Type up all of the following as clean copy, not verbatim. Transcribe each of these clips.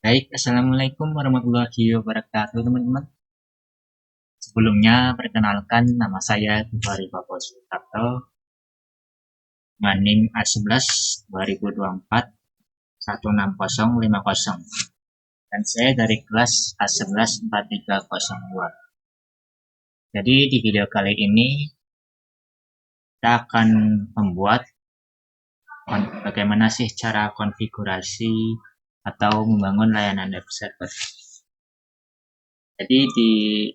Baik, Assalamualaikum warahmatullahi wabarakatuh, teman-teman. Sebelumnya, perkenalkan nama saya Gifari Bapak Sutarto, dengan NIM A11 2024 16050, dan saya dari kelas A11 4302. Jadi di video kali ini kita akan membuat bagaimana sih cara konfigurasi atau membangun layanan web server. Jadi di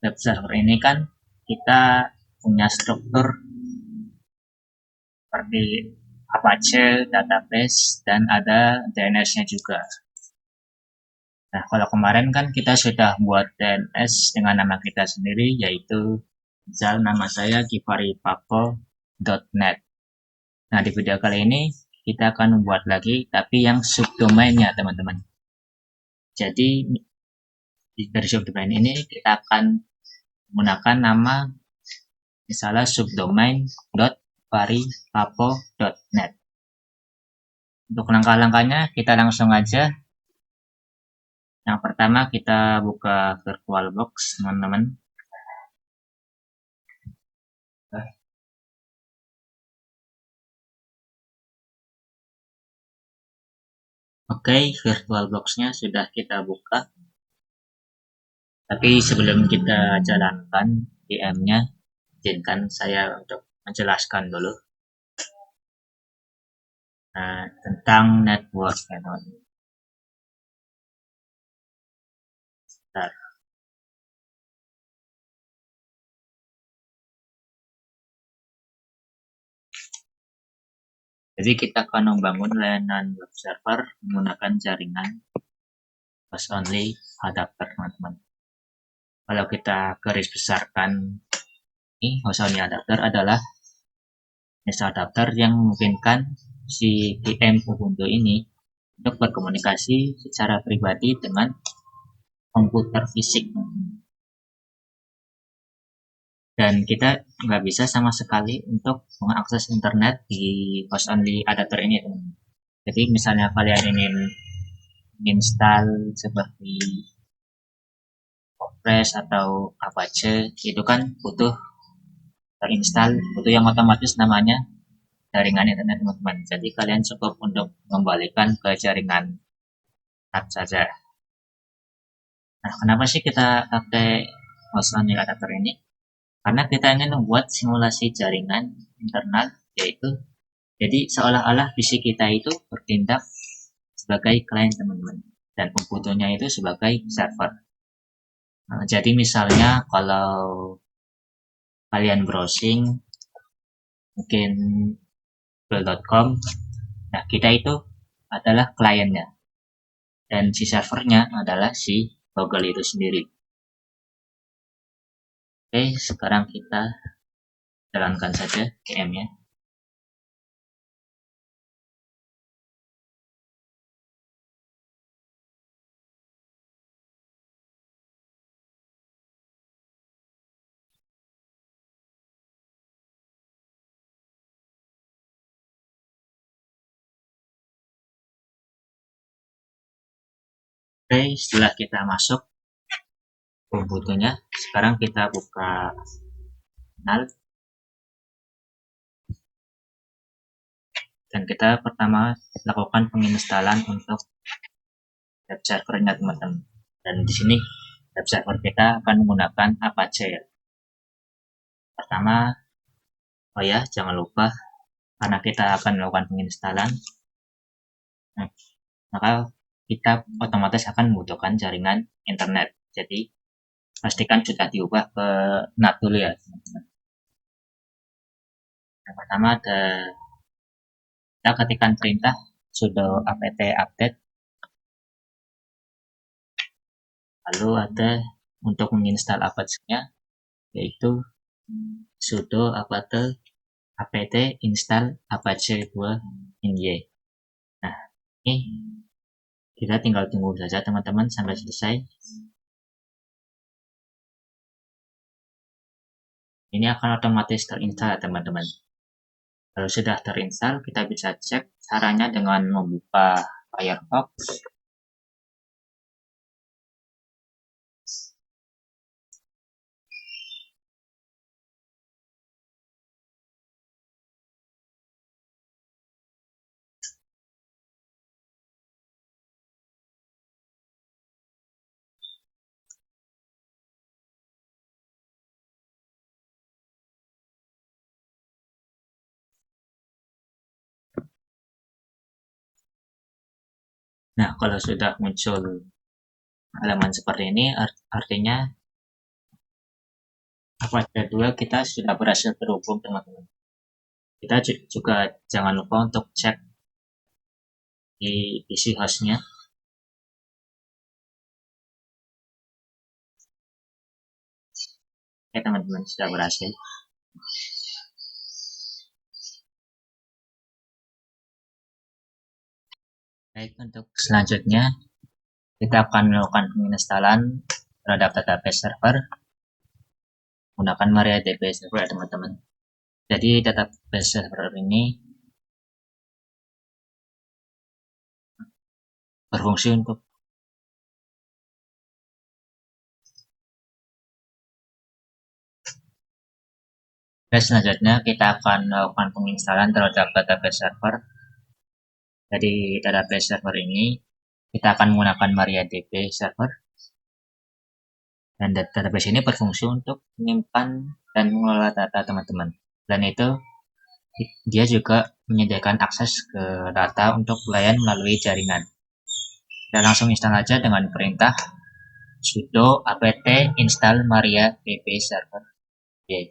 web server ini kan kita punya struktur seperti Apache, database, dan ada DNS-nya juga. Nah, kalau kemarin kan kita sudah buat DNS dengan nama kita sendiri, yaitu misal nama saya gifaripapo.net. Nah, di video kali ini kita akan membuat lagi, tapi yang subdomainnya, teman-teman. Jadi, dari subdomain ini kita akan menggunakan nama misalnya subdomain.gifaripapo.net. Untuk langkah-langkahnya kita langsung aja. Yang pertama kita buka VirtualBox, teman-teman. Oke, VirtualBox-nya sudah kita buka. Tapi sebelum kita jalankan VM-nya, izinkan saya untuk menjelaskan dulu tentang network. Bentar. Jadi kita akan membangun layanan web server menggunakan jaringan host only adapter, teman-teman. Kalau kita garis besarkan, ini host only adapter adalah jenis adapter yang memungkinkan si VM Ubuntu ini untuk berkomunikasi secara pribadi dengan komputer fisik. Dan kita nggak bisa sama sekali untuk mengakses internet di host only adapter ini, teman-teman. Jadi misalnya kalian ingin install seperti Postgres atau Apache, itu kan butuh terinstall, butuh yang otomatis namanya jaringan internet, teman-teman. Jadi kalian cukup untuk mengembalikan ke jaringan NAT saja. Nah, kenapa sih kita pakai host only adapter ini? Karena kita ingin membuat simulasi jaringan internal, yaitu jadi seolah-olah PC kita itu bertindak sebagai klien, teman-teman, dan Ubuntu-nya itu sebagai server. Nah, jadi misalnya kalau kalian browsing mungkin google.com, nah kita itu adalah kliennya dan si servernya adalah si Google itu sendiri. Oke, sekarang kita jalankan saja VM-nya. Oke, setelah kita masuk Ubuntu-nya, sekarang kita buka null dan kita pertama lakukan penginstalan untuk web servernya, teman-teman. Dan di sini web server kita akan menggunakan Apache ya. Pertama, oh ya, jangan lupa karena kita akan melakukan penginstalan, maka kita otomatis akan membutuhkan jaringan internet. Jadi pastikan sudah diubah ke NAT dulu ya, teman-teman. Yang pertama ada kita ketikkan perintah sudo apt update, lalu ada untuk menginstal Apache-nya yaitu sudo apt install apache 2 ny. Nah, ini kita tinggal tunggu saja, teman-teman, sampai selesai. Ini akan otomatis terinstall, teman-teman. Kalau sudah terinstall, kita bisa cek caranya dengan membuka Firefox Nah, kalau sudah muncul halaman seperti ini, artinya jadwal kita sudah berhasil terhubung, teman-teman. Kita juga jangan lupa untuk cek di isi hostnya. Ya, teman-teman, sudah berhasil. Baik, untuk selanjutnya kita akan melakukan penginstalan terhadap database server menggunakan MariaDB server, ya teman-teman. Jadi database server ini berfungsi untuk selanjutnya kita akan melakukan penginstalan terhadap database server. Jadi database server ini kita akan menggunakan MariaDB server, dan database ini berfungsi untuk menyimpan dan mengelola data, teman-teman. Dan itu dia juga menyediakan akses ke data untuk pelayan melalui jaringan. Dan langsung install aja dengan perintah sudo apt install MariaDB server. Oke.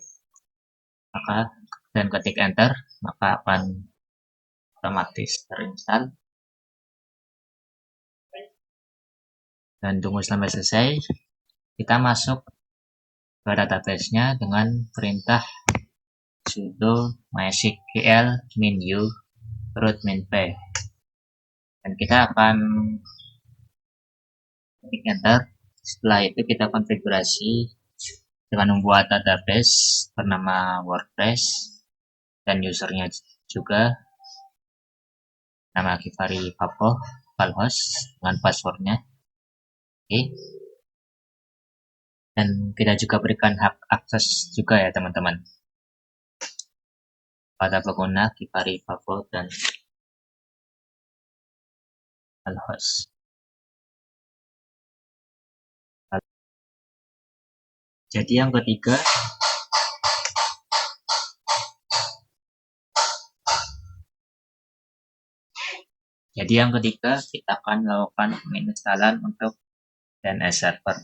Maka dan ketik enter, maka akan otomatis terinstall. Dan tunggu sampai selesai. Kita masuk ke database-nya dengan perintah sudo mysql min-u root min-p. Dan kita akan klik enter. Setelah itu kita konfigurasi dengan membuat database bernama WordPress dan usernya juga nama Givari Papo host dengan passwordnya. Oke. Dan kita juga berikan hak akses juga, ya teman-teman, pada pengguna Givari Papo dan host. Jadi yang ketiga, kita akan melakukan penginstalan untuk DNS server.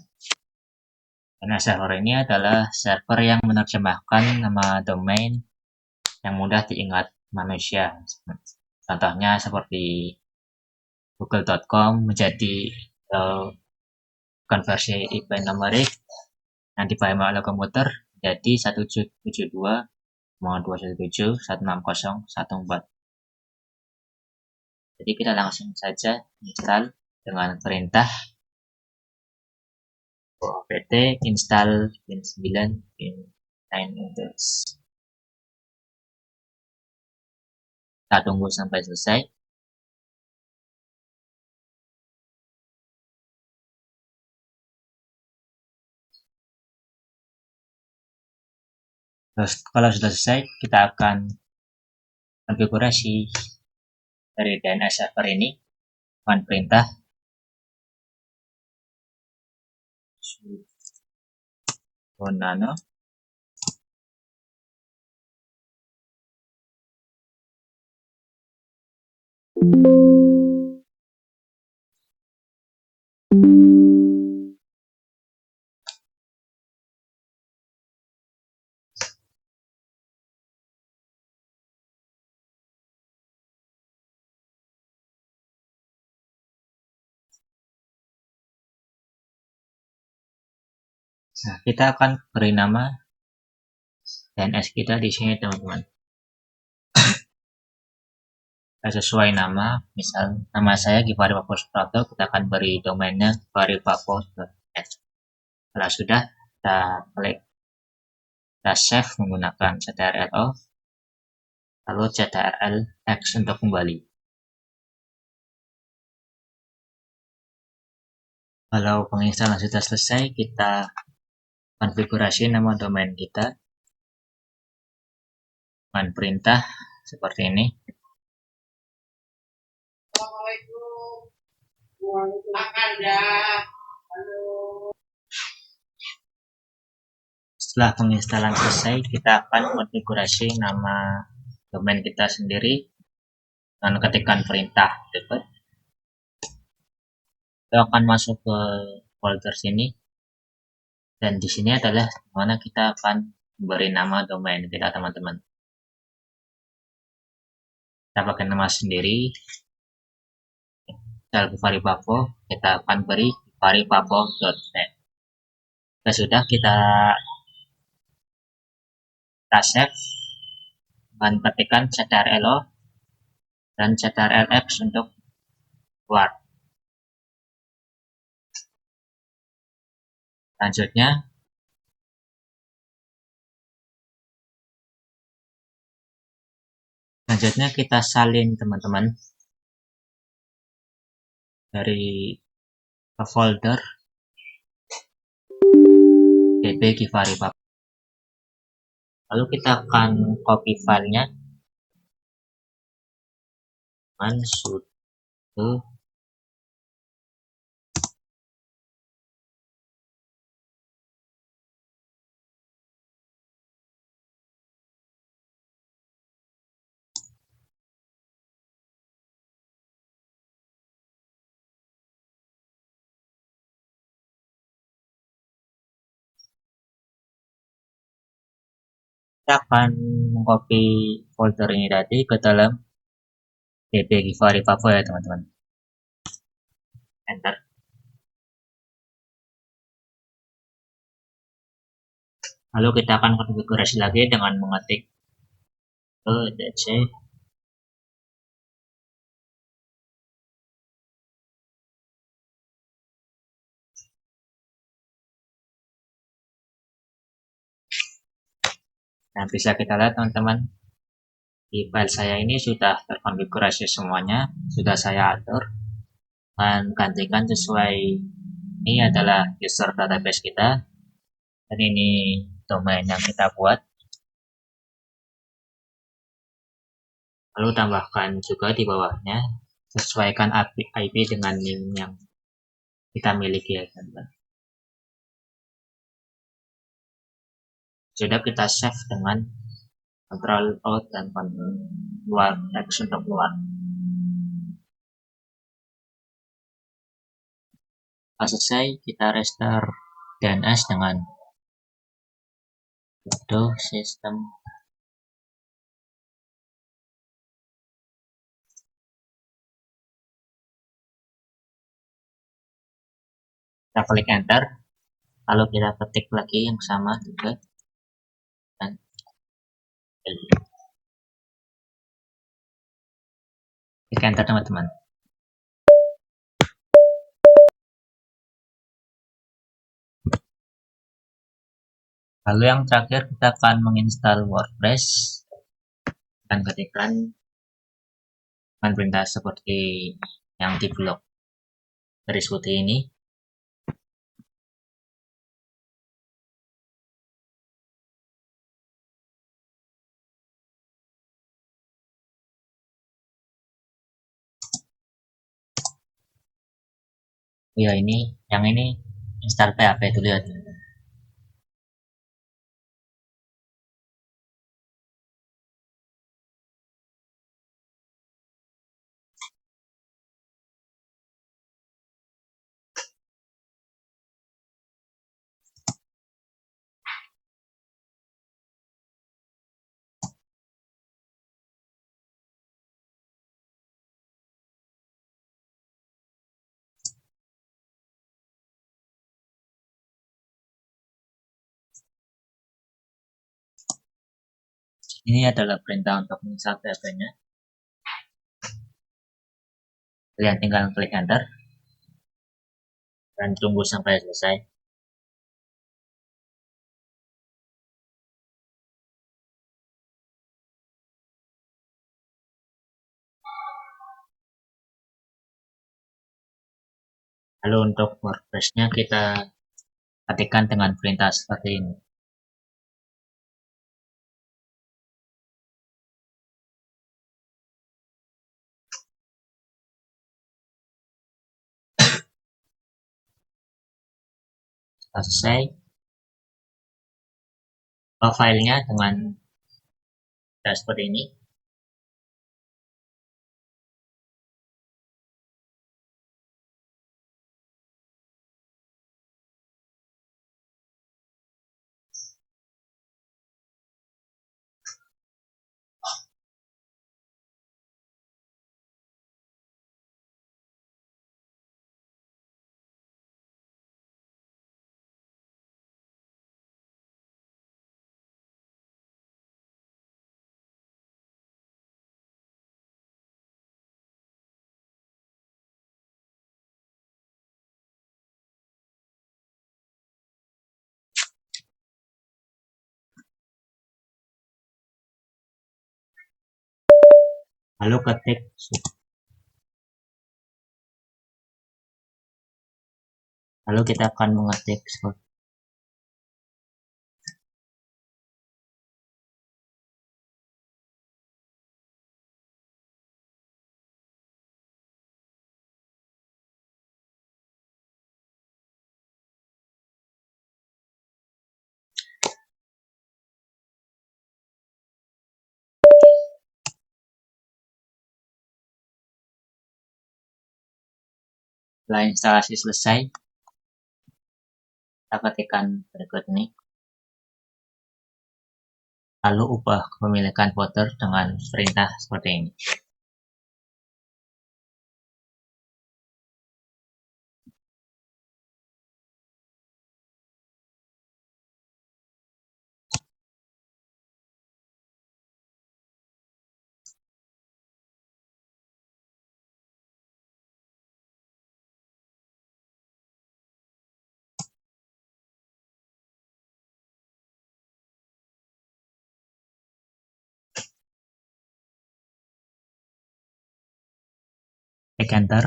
DNS server ini adalah server yang menerjemahkan nama domain yang mudah diingat manusia. Contohnya seperti google.com menjadi konversi IP numerik yang dipahami oleh komputer jadi 172.217.160.1. Jadi kita langsung saja install dengan perintah apt install win9 win9 Kita tunggu sampai selesai. Terus kalau sudah selesai, kita akan konfigurasi dari DNS server ini dengan perintah sudo nano Nah, kita akan beri nama DNS kita di sini, teman-teman. Sesuai nama, misal nama saya Givari Papo Suprapto, kita akan beri domainnya givaripapo.net. Setelah sudah, kita klik, kita save menggunakan ctrl, lalu ctrl X untuk kembali. Kalau penginstalan sudah selesai, kita konfigurasi nama domain kita dengan perintah seperti ini. Setelah penginstalan selesai, kita akan konfigurasi nama domain kita sendiri dengan ketikkan perintah debug. kita akan masuk ke folder sini, dan di sini adalah mana kita akan beri nama domain kita, teman-teman. Kita pakai nama sendiri, Givari Papo, kita akan beri givaripapo.net. Sudah kita save dan ketikkan ctrl dan ctrlx untuk keluar. Selanjutnya kita salin, teman-teman, dari folder db Givari Papo. Lalu kita akan copy filenya, sudo kita akan mengcopy folder ini tadi ke dalam db Givari Papo ya, teman-teman. Enter. Lalu kita akan konfigurasi lagi dengan mengetik etc. Nah, bisa kita lihat, teman-teman, di file saya ini sudah terkonfigurasi semuanya, sudah saya atur dan gantikan sesuai ini adalah user database kita, dan ini domain yang kita buat. Lalu tambahkan juga di bawahnya, sesuaikan IP dengan link yang kita miliki ya, teman-teman. Sudah kita save dengan Ctrl Alt dan keluar X untuk keluar. Setelah selesai, kita restart DNS dengan sudo system kita klik enter, lalu kita ketik lagi yang sama juga dan klik enter, teman-teman. Lalu yang terakhir kita akan menginstal WordPress dan ketikkan perintah seperti yang di blog garis putih ini. Ya, ini yang ini install PHP dulu ya. Ini adalah perintah untuk menginstal PHP-nya. Kalian tinggal klik enter dan tunggu sampai selesai. Lalu untuk WordPress-nya kita ketikkan dengan perintah seperti ini. Setelah selesai, filenya dengan seperti ini. lalu ketik lalu kita akan mengetik setelah instalasi selesai, kita ketikkan berikut ini, lalu ubah kepemilikan folder dengan perintah seperti ini. Klik enter.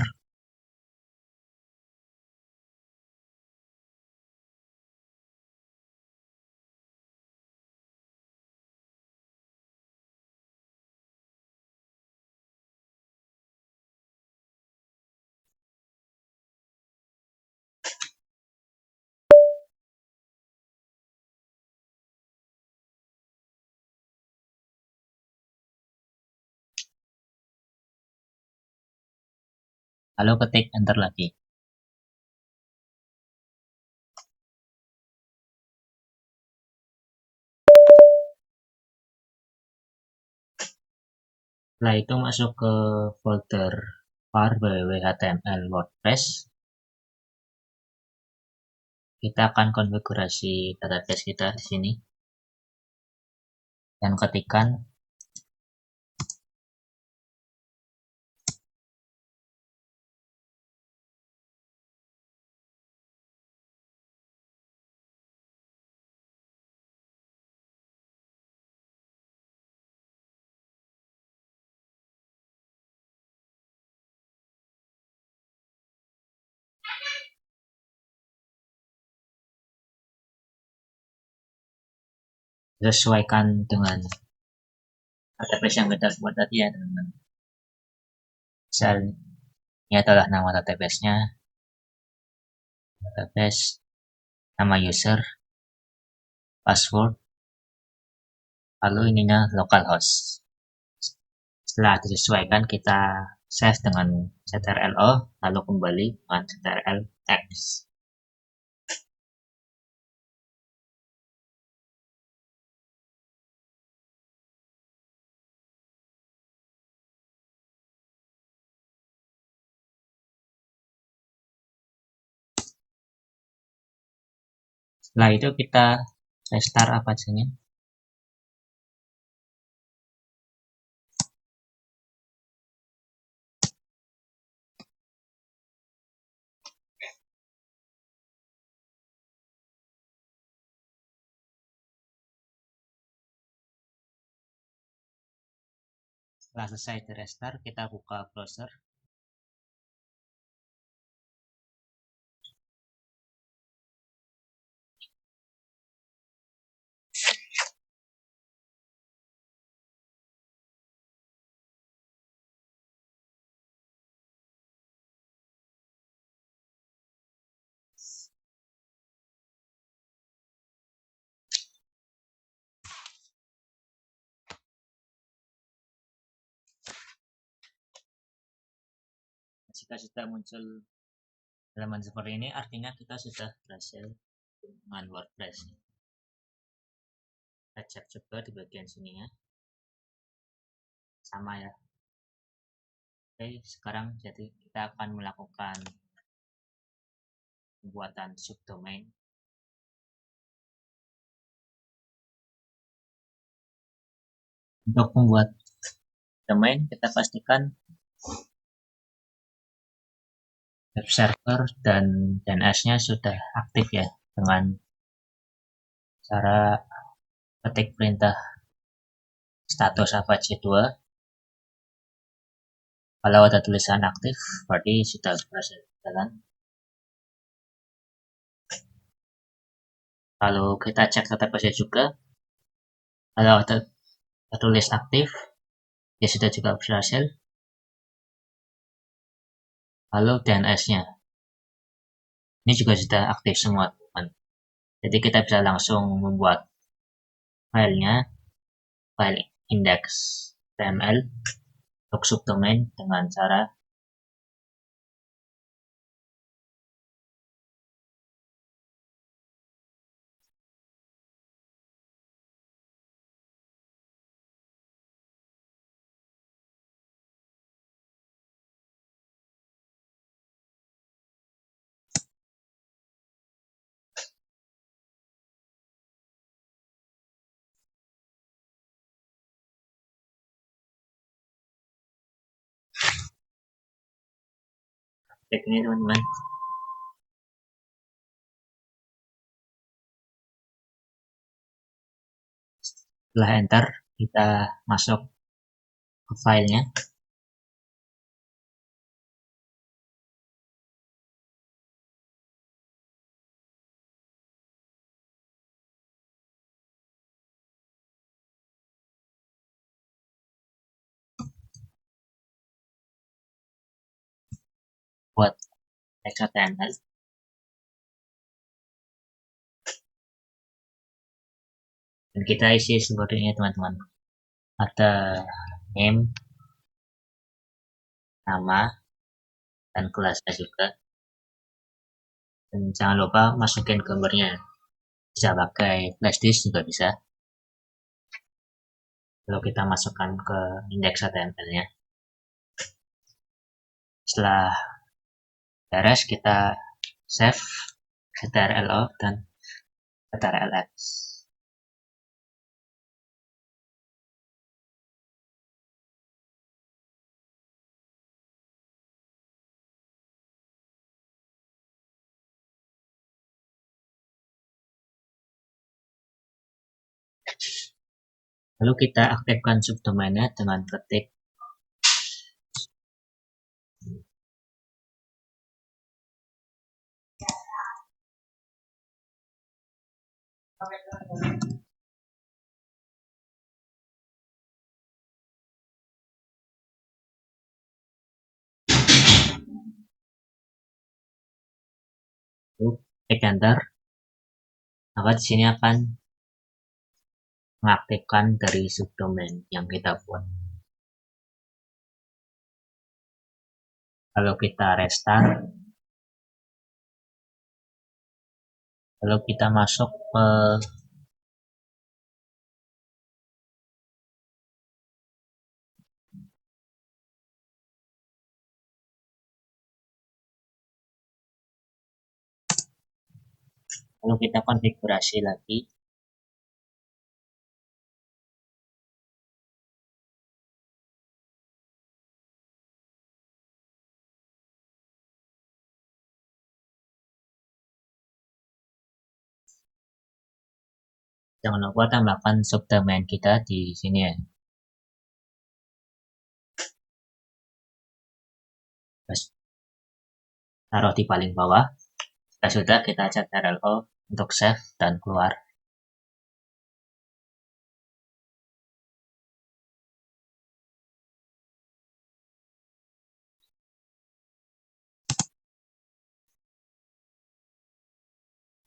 Lalu ketik enter lagi. Setelah itu masuk ke folder var www.html WordPress. Kita akan konfigurasi database kita di sini dan ketikkan sesuaikan dengan database yang kita buat tadi ya teman-teman. Misal ini adalah nama database-nya, database, nama user, password, lalu ininya localhost. Setelah disesuaikan, kita save dengan ctrl-o, lalu kembali dengan ctrl-x. Setelah itu kita restart aplikasinya. Setelah selesai di restart, kita buka browser. Jika sudah muncul halaman seperti ini, artinya kita sudah berhasil dengan WordPress. Kita cek juga di bagian sininya, sama ya. Oke, sekarang jadi kita akan melakukan pembuatan subdomain. Untuk membuat domain, kita pastikan web server dan DNS-nya sudah aktif ya, dengan cara ketik perintah status apache 2 Kalau ada tulisan aktif, berarti sudah berhasil jalan. Kalau kita cek database juga, kalau ada tulis aktif, dia sudah juga berhasil. Lalu DNS-nya, ini juga sudah aktif semua, teman. Jadi kita bisa langsung membuat filenya, file index.html untuk subdomain dengan cara klik ini, teman-teman. Setelah enter, kita masuk ke filenya. Buat HTML. Dan kita isi seperti ini, teman-teman. Ada name, nama, dan kelasnya juga. Dan jangan lupa masukin gambarnya. Bisa pakai flash disk juga bisa. Lalu kita masukkan ke indeks HTML-nya. Setelah beres, kita save ctrl dan ctrlx. Lalu kita aktifkan subdomainnya dengan ketik klik enter. Maka di sini akan mengaktifkan dari subdomain yang kita buat. Kalau kita restart, lalu kita masuk ke lalu kita konfigurasi lagi. Jangan lupa tambahkan subdomain kita di sini ya. Terus taruh di paling bawah. Sudah kita ctrl untuk save dan keluar.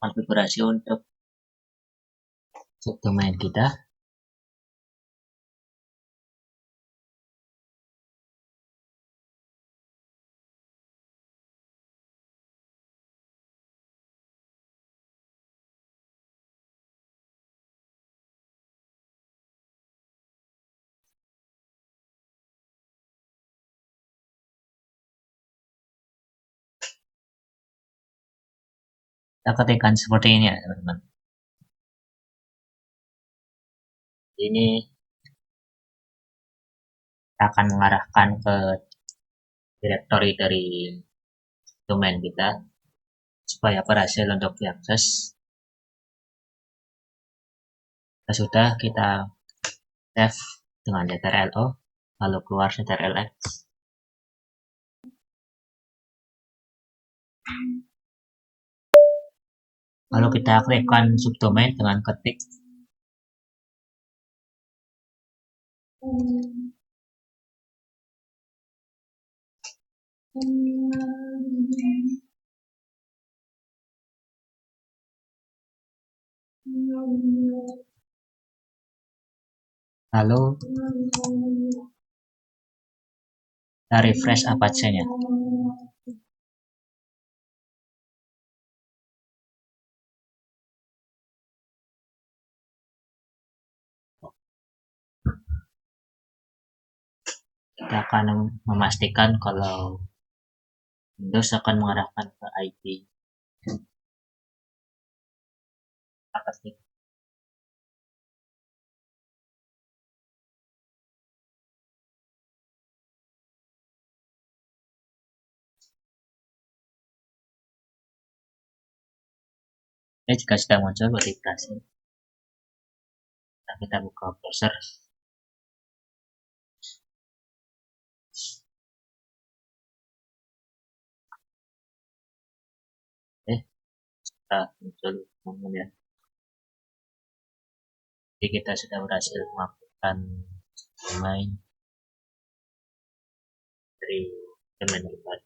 Konfigurasi untuk subdomain kita. Kita ketikkan seperti ini ya, teman-teman. Ini akan mengarahkan ke directory dari domain kita supaya berhasil untuk diakses. Sudah kita save dengan ctrl lalu keluar ctrlx. Lalu kita aktifkan subdomain dengan ketik lalu kita refresh Apache-nya. Kita akan memastikan kalau Windows akan mengarahkan ke IP. Jika sudah muncul notifikasi, kita buka browser. Sudah muncul kemudian. Jadi kita sudah berhasil melakukan domain dari domain pribadi.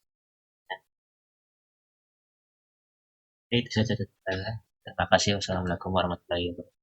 Itu saja tutorialnya. Terima kasih. Wassalamualaikum warahmatullahi wabarakatuh.